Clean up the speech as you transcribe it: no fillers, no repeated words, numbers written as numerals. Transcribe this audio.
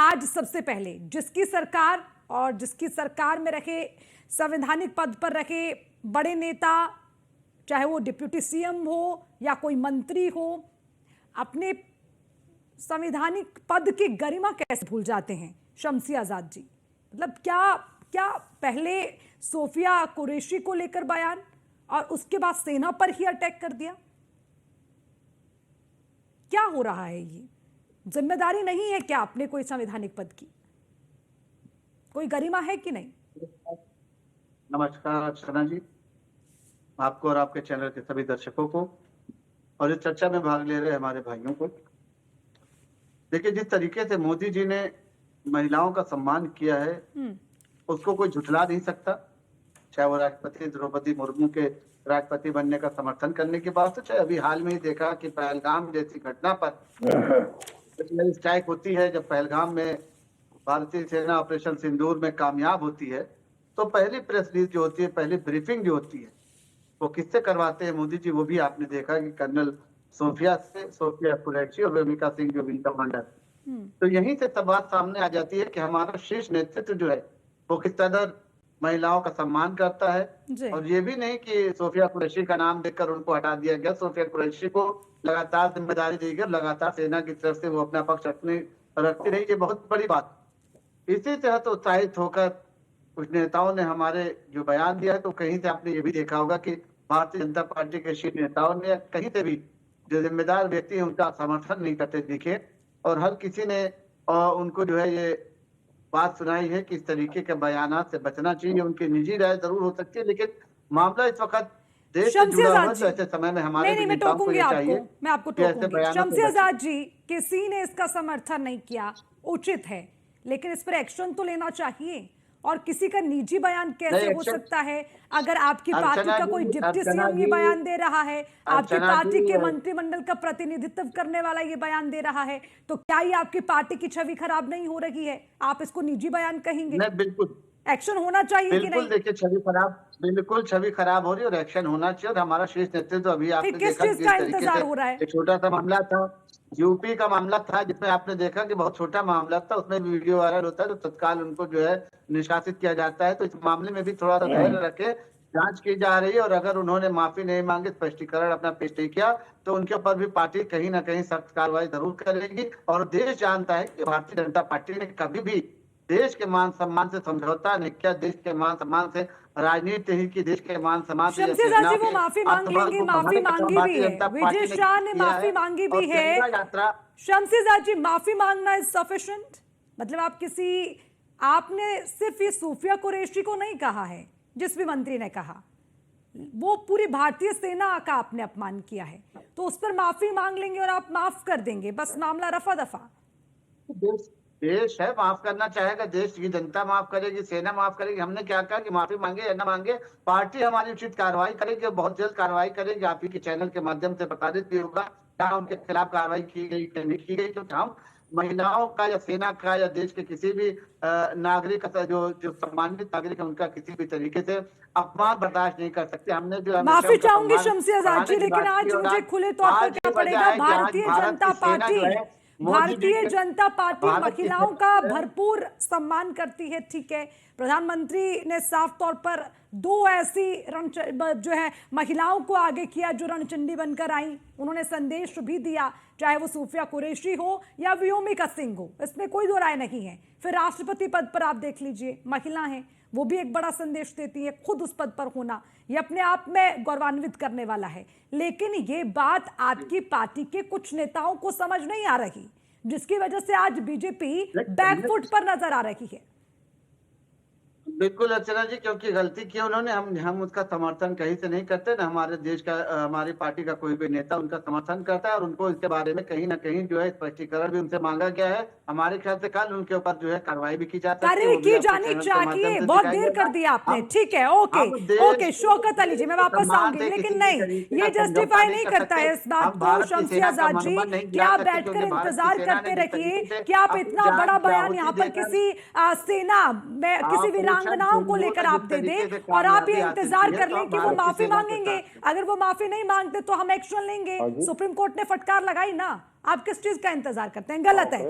आज सबसे पहले जिसकी सरकार और जिसकी सरकार में रखे संवैधानिक पद पर रखे बड़े नेता, चाहे वो डिप्टी सीएम हो या कोई मंत्री हो, अपने संवैधानिक पद की गरिमा कैसे भूल जाते हैं शम्सी आजाद जी? मतलब क्या क्या पहले सोफिया कुरैशी को लेकर बयान और उसके बाद सेना पर ही अटैक कर दिया? क्या हो रहा है? ये जिम्मेदारी नहीं है क्या अपने कोई संवैधानिक पद की? कोई गरिमा है कि नहीं? नमस्कार अर्चना जी, आपको और आपके चैनल के सभी दर्शकों को और इस चर्चा में भाग ले रहे हमारे भाइयों को। देखिए, जिस तरीके से मोदी जी ने महिलाओं का सम्मान किया है उसको कोई झुठला नहीं सकता, चाहे वो राष्ट्रपति द्रौपदी मुर्मू के राष्ट्रपति बनने का समर्थन करने की बात हो, चाहे अभी हाल में ही देखा कि पहलगाम जैसी घटना पर स्ट्राइक होती है। जब पहलगाम में भारतीय सेना ऑपरेशन सिंदूर में कामयाब होती है तो पहली प्रेस रिलीज जो होती है, पहली ब्रीफिंग जो होती है, वो किससे करवाते हैं मोदी जी? वो भी आपने देखा कि कर्नल सोफिया कुरैशी और वेमिका सिंह जो विंग कमांडर। तो यहीं से सब बात सामने आ जाती है कि हमारा शीर्ष नेतृत्व जो है वो किस तरह महिलाओं का सम्मान करता है। और ये भी नहीं कि सोफिया कुरैशी का नाम देकर उनको हटा दिया गया। सोफिया कुरैशी को लगातार जिम्मेदारी दी गई, लगातार सेना की तरफ से वो अपना पक्ष रखती रही। ये बहुत बड़ी बात। इसी तहत उत्साहित होकर कुछ नेताओं ने हमारे जो बयान दिया है, तो कहीं से आपने ये भी देखा होगा कि भारतीय जनता पार्टी के शीर्ष नेताओं ने कहीं से भी जो जिम्मेदार व्यक्ति है उनका समर्थन नहीं करते दिखे, और हर किसी ने उनको जो है ये बात सुनाई है कि इस तरीके के बयानात से बचना चाहिए। उनकी निजी राय जरूर हो सकती है, लेकिन मामला इस वक्त देश से जुड़ा हुआ है, तो ऐसे समय में हमारे नेताओं को ये चाहिए। मैं आपको टोकूंगी शम्सी आजाद जी, किसी ने इसका समर्थन नहीं किया, उचित है, लेकिन इस पर एक्शन तो लेना चाहिए। और किसी का निजी बयान कैसे हो सकता है? अगर आपकी पार्टी का कोई डिप्टी सीएम ये बयान दे रहा है, आपकी पार्टी के मंत्रिमंडल का प्रतिनिधित्व करने वाला ये बयान दे रहा है, तो क्या ये आपकी पार्टी की छवि खराब नहीं हो रही है? आप इसको निजी बयान कहेंगे? नहीं, बिल्कुल एक्शन होना चाहिए कि नहीं? देखिए, छवि खराब हो रही है और एक्शन होना चाहिए। और हमारा शीर्ष नेतृत्व अभी आपने देखा किस का इंतजार हो रहा है? एक छोटा सा मामला था, यूपी का मामला था, जिसमें आपने देखा कि बहुत छोटा मामला था, उसमें वीडियो वायरल होता है तो तत्काल उनको जो है निष्कासित किया जाता है। तो इस मामले में भी थोड़ा सा धैर्य रखे, जांच की जा रही है। और अगर उन्होंने माफी नहीं मांगी, स्पष्टीकरण अपना पेश नहीं किया, तो उनके ऊपर भी पार्टी कहीं ना कहीं सख्त कार्रवाई जरूर करेगी। और देश जानता है कि भारतीय जनता पार्टी ने कभी भी देश के मान सम्मान से समझौता नहीं किया, देश के मान सम्मान से राजनीति ही की, देश के मान सम्मान से। शम्सी आजाद जी वो माफी मांग लेंगे, माफी मांगी भी है, विजय शाह ने माफी मांगी भी है। शम्सी आजाद जी, माफी मांगना इज सफिशिएंट? मतलब आपने सिर्फ ये सोफिया कुरैशी को नहीं कहा है, जिस भी मंत्री ने कहा, वो पूरी भारतीय सेना का आपने अपमान किया है, तो उस पर माफी मांग लेंगे और आप माफ कर देंगे, बस मामला रफा दफा? देश है, माफ करना चाहेगा, देश की जनता माफ करेगी, सेना माफ करेगी। हमने क्या कहा कि माफी मांगे या ना मांगे, पार्टी हमारी उचित कार्रवाई करेगी, बहुत जल्द कार्रवाई करेगी। आप ही के चैनल के माध्यम से प्रसारित भी होगा क्या उनके खिलाफ कार्रवाई की गई या नहीं की गई। तो हम महिलाओं का या सेना का या देश के किसी भी नागरिक का जो सम्मानित नागरिक है, उनका किसी भी तरीके से अपमान बर्दाश्त नहीं कर सकते। हमने जो माफी चाहूंगी शम्सी आजाद जी, लेकिन आज मुझे खुले तौर पर क्या पड़ेगा, भारतीय जनता पार्टी महिलाओं का भरपूर सम्मान करती है, ठीक है। प्रधानमंत्री ने साफ तौर पर दो ऐसी जो है महिलाओं को आगे किया जो रणचंडी बनकर आई, उन्होंने संदेश भी दिया, चाहे वो सोफिया कुरैशी हो या वेमिका सिंह हो, इसमें कोई दो राय नहीं है। फिर राष्ट्रपति पद पर आप देख लीजिए, महिला हैं, वो भी एक बड़ा संदेश देती है। खुद उस पद पर होना ये अपने आप में गौरवान्वित करने वाला है। लेकिन ये बात आपकी पार्टी के कुछ नेताओं को समझ नहीं आ रही, जिसकी वजह से आज बीजेपी बैकफुट पर नजर आ रही है। बिल्कुल अर्चना जी, क्योंकि गलती की उन्होंने, हम उसका समर्थन कहीं से नहीं करते ना। हमारे देश का हमारी पार्टी का कोई भी नेता उनका समर्थन करता है और उनको इसके बारे में कहीं ना कहीं जो है स्पष्टीकरण भी उनसे मांगा गया है। हमारे ख्याल से कल उनके ऊपर जो है कार्रवाई भी की जा सकती है, की जानी चाहिए। बहुत देर कर दिया आपने, ठीक है, ओके शौकत अली जी, मैं वापस आऊंगी, लेकिन नहीं, ये जस्टिफाई नहीं करता है इस बात को शम्सी आजाद जी कि आप बैठकर इंतजार करते रहिए कि आप इतना बड़ा बयान यहाँ पर किसी सेना में किसी वीरांगनाओं को लेकर आप दे दें और आप ये इंतजार कर लें कि वो माफी मांगेंगे। अगर वो माफी नहीं मांगते तो हम एक्शन लेंगे। सुप्रीम कोर्ट ने फटकार लगाई ना, आप किस चीज का इंतजार करते हैं? गलत है।